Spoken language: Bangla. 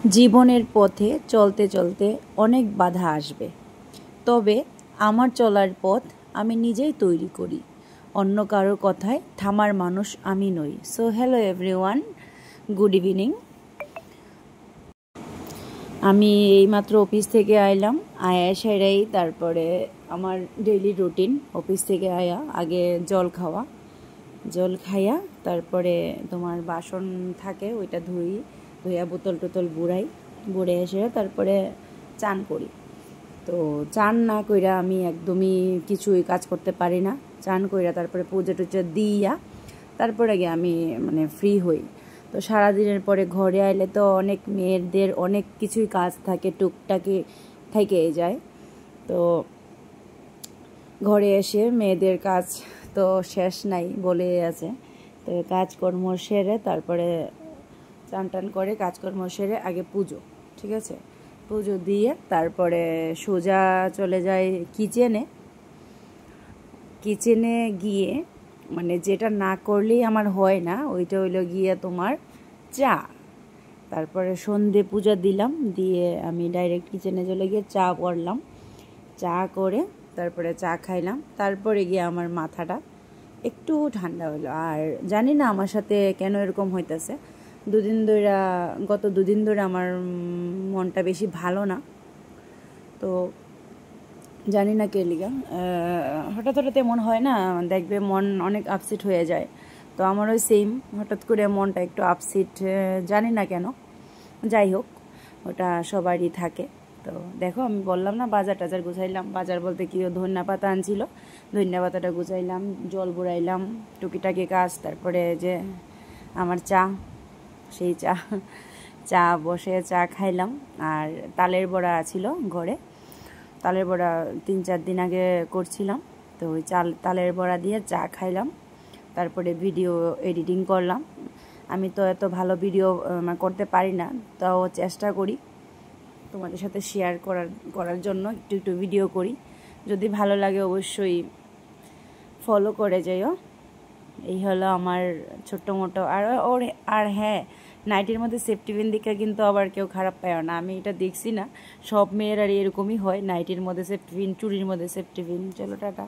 জীবনের পথে চলতে চলতে অনেক বাধা আসবে, তবে আমার চলার পথ আমি নিজেই তৈরি করি। অন্য কারোর কথায় থামার মানুষ আমি নই। So hello everyone, good evening. আমি এইমাত্র অফিস থেকে আইলাম। আসাই তারপরে আমার ডেইলি রুটিন, অফিস থেকে আগে জল খাইয়া তারপরে তোমার বাসন থাকে ওইটা ধুইয়া বোতল টোতল বুড়ে এসে তারপরে চান করি। তো চান না কইরা আমি একদমই কিছুই কাজ করতে পারি না। চান কইরা তারপরে পূজা টুজা দিয়া তারপরে গিয়ে আমি ফ্রি হই। তো সারাদিনের পরে ঘরে আইলে তো অনেক মেয়েদের অনেক কিছুই কাজ থাকে, টুকটাকি থেকে যায়। তো ঘরে এসে মেয়েদের কাজ তো শেষ নাই বলে আছে। তো কাজকর্ম সেরে তারপরে চান টান করে কাজকর্ম সেরে আগে পুজো, ঠিক আছে, পুজো দিয়ে তারপরে সোজা চলে যায় কিচেনে গিয়ে যেটা না করলেই আমার হয় না, ওইটা হইলো গিয়ে তোমার চা। তারপরে সন্ধে পূজা দিলাম, দিয়ে আমি ডাইরেক্ট কিচেনে চলে গিয়ে চা করলাম। চা করে তারপরে চা খাইলাম। তারপরে গিয়ে আমার মাথাটা একটু ঠান্ডা হলো। আর জানি না আমার সাথে কেন এরকম হইতেছে, গত দুদিন ধরে আমার মনটা বেশি ভালো না। তো জানি না কে লিগা হঠাৎ এমন হয় না, দেখবে মন অনেক আপসেট হয়ে যায়। তো আমারও সেম, হঠাৎ করে মনটা একটু আপসেট, জানি না কেন। যাই হোক, ওটা সবারই থাকে। তো দেখো, আমি বললাম না বাজার টাজার গুছাইলাম। বাজার বলতে কি, ধনিয়া পাতা আনছিল, ধনিয়া পাতাটা গুছাইলাম, জল বুড়াইলাম, টুকিটাকি কাজ। তারপরে যে আমার সেই চা বসে চা খাইলাম। আর তালের বড়া ছিল ঘরে, তালের বড়া 3-4 দিন আগে করছিলাম। তো ওই তালের বড়া দিয়ে চা খাইলাম। তারপরে ভিডিও এডিটিং করলাম। আমি তো এত ভালো ভিডিও করতে পারি না, তাও চেষ্টা করি তোমাদের সাথে শেয়ার করার জন্য। একটু ভিডিও করি, যদি ভালো লাগে অবশ্যই ফলো করে যাইও। এই হলো আমার ছোট্ট মোটো। আর হ্যাঁ, নাইটির মধ্যে সেফটি পিন দিকে কিন্তু আবার কেউ খারাপ পায় না। আমি এটা দেখছি না, সব মেয়েরাই এরকমই হয়, নাইটির মধ্যে সেফটি পিন, চুড়ির মধ্যে সেফটি পিন। চলো টাটা।